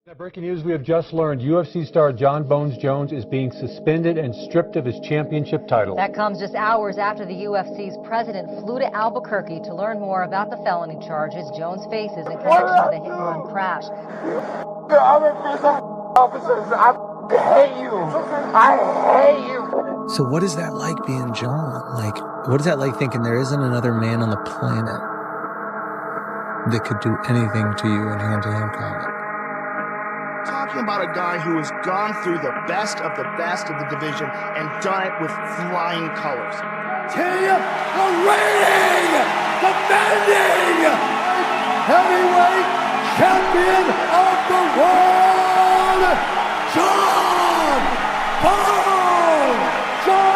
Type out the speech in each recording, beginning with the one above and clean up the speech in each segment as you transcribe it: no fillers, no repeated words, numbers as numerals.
Now, breaking news we have just learned, UFC star Jon Jones is being suspended and stripped of his championship title. That comes just hours after the UFC's president flew to Albuquerque to learn more about the felony charges Jones faces in connection with the hit-and-run crash. The other officers, I hate you. I hate you. So what is that like being Jon? Like, what is that like thinking there isn't another man on the planet that could do anything to you in hand-to-hand combat? Talking about a guy who has gone through the best of the division and done it with flying colors. The reigning, defending heavyweight champion of the world, Jon Jones!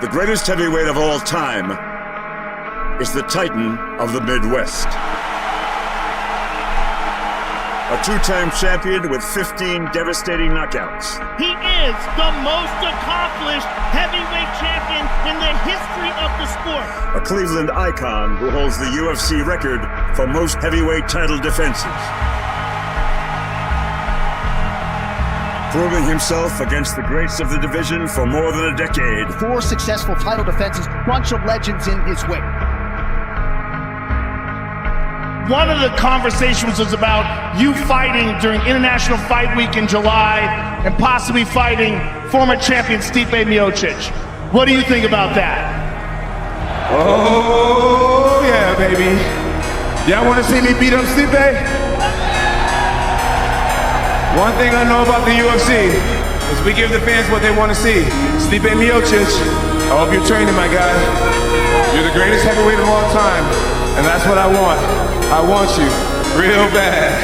The greatest heavyweight of all time is the Titan of the Midwest. A two-time champion with 15 devastating knockouts. He is the most accomplished heavyweight champion in the history of the sport. A Cleveland icon who holds the UFC record for most heavyweight title defenses. Proving himself against the greats of the division for more than a decade. 4 successful title defenses, bunch of legends in his way. One of the conversations was about you fighting during International Fight Week in July and possibly fighting former champion Stipe Miocic. What do you think about that? Oh, yeah, baby. Y'all want to see me beat up Stipe? One thing I know about the UFC is we give the fans what they want to see. Stipe Miocic, I hope you're training, my guy. You're the greatest heavyweight of all time, and that's what I want. I want you real bad.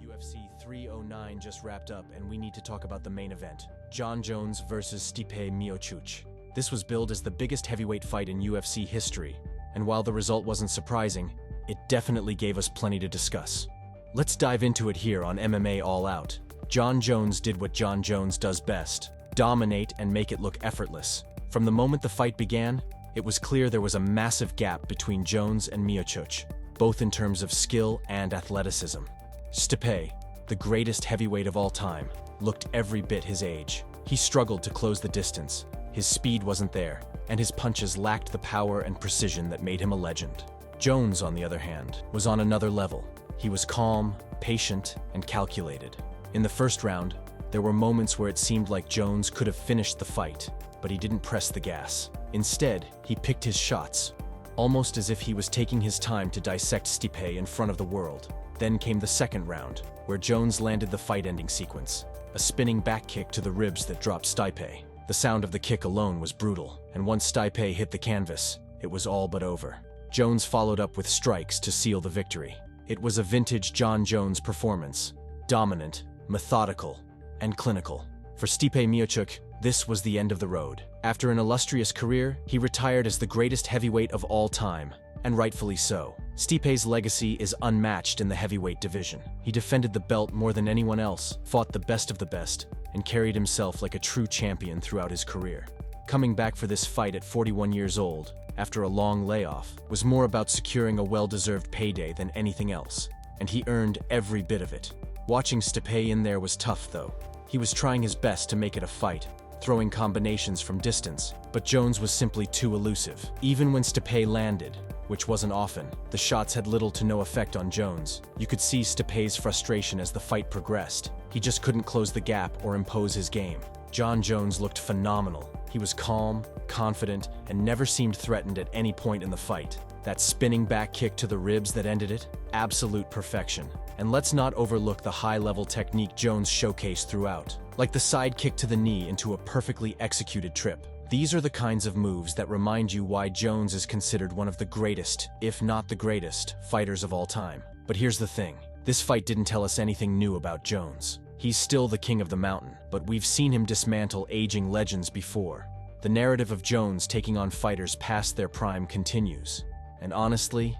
UFC 309 just wrapped up, and we need to talk about the main event. Jon Jones versus Stipe Miocic. This was billed as the biggest heavyweight fight in UFC history, and while the result wasn't surprising, it definitely gave us plenty to discuss. Let's dive into it here on MMA All Out. Jon Jones did what Jon Jones does best: dominate and make it look effortless. From the moment the fight began, it was clear there was a massive gap between Jones and Miocic, both in terms of skill and athleticism. Stipe, the greatest heavyweight of all time, looked every bit his age. He struggled to close the distance, his speed wasn't there, and his punches lacked the power and precision that made him a legend. Jones, on the other hand, was on another level. He was calm, patient, and calculated. In the first round, there were moments where it seemed like Jones could have finished the fight, but he didn't press the gas. Instead, he picked his shots, almost as if he was taking his time to dissect Stipe in front of the world. Then came the second round, where Jones landed the fight-ending sequence, a spinning back kick to the ribs that dropped Stipe. The sound of the kick alone was brutal, and once Stipe hit the canvas, it was all but over. Jones followed up with strikes to seal the victory. It was a vintage Jon Jones performance, dominant, methodical, and clinical. For Stipe Miocic, this was the end of the road. After an illustrious career, he retired as the greatest heavyweight of all time, and rightfully so. Stipe's legacy is unmatched in the heavyweight division. He defended the belt more than anyone else, fought the best of the best, and carried himself like a true champion throughout his career. Coming back for this fight at 41 years old, after a long layoff, was more about securing a well-deserved payday than anything else, and he earned every bit of it. Watching Stipe in there was tough, though. He was trying his best to make it a fight, throwing combinations from distance, but Jones was simply too elusive. Even when Stipe landed, which wasn't often, the shots had little to no effect on Jones. You could see Stipe's frustration as the fight progressed. He just couldn't close the gap or impose his game. Jon Jones looked phenomenal. He was calm, confident, and never seemed threatened at any point in the fight. That spinning back kick to the ribs that ended it, absolute perfection. And let's not overlook the high-level technique Jones showcased throughout, like the side kick to the knee into a perfectly executed trip. These are the kinds of moves that remind you why Jones is considered one of the greatest, if not the greatest, fighters of all time. But here's the thing. This fight didn't tell us anything new about Jones. He's still the king of the mountain, but we've seen him dismantle aging legends before. The narrative of Jones taking on fighters past their prime continues. And honestly,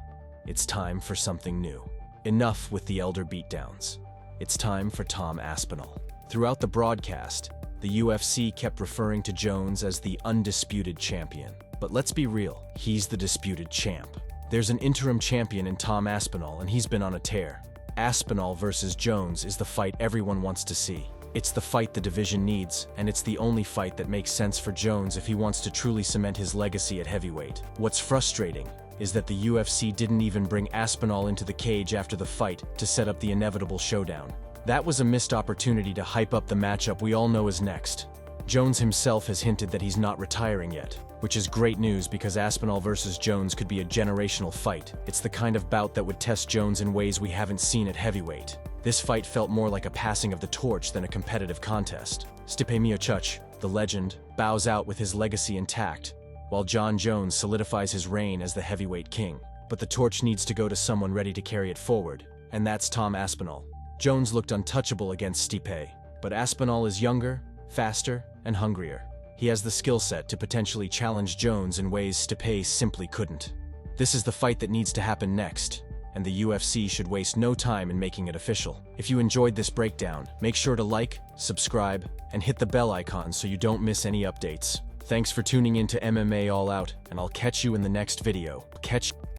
it's time for something new. Enough with the elder beatdowns. It's time for Tom Aspinall. Throughout the broadcast, the UFC kept referring to Jones as the undisputed champion. But let's be real, he's the disputed champ. There's an interim champion in Tom Aspinall, and he's been on a tear. Aspinall versus Jones is the fight everyone wants to see. It's the fight the division needs, and it's the only fight that makes sense for Jones if he wants to truly cement his legacy at heavyweight. What's frustrating is that the UFC didn't even bring Aspinall into the cage after the fight to set up the inevitable showdown. That was a missed opportunity to hype up the matchup we all know is next. Jones himself has hinted that he's not retiring yet, which is great news because Aspinall versus Jones could be a generational fight. It's the kind of bout that would test Jones in ways we haven't seen at heavyweight. This fight felt more like a passing of the torch than a competitive contest. Stipe Miocic, the legend, bows out with his legacy intact, while Jon Jones solidifies his reign as the heavyweight king. But the torch needs to go to someone ready to carry it forward, and that's Tom Aspinall. Jones looked untouchable against Stipe, but Aspinall is younger, faster, and hungrier. He has the skill set to potentially challenge Jones in ways Stipe simply couldn't. This is the fight that needs to happen next, and the UFC should waste no time in making it official. If you enjoyed this breakdown, make sure to like, subscribe, and hit the bell icon so you don't miss any updates. Thanks for tuning in to MMA All Out, and I'll catch you in the next video.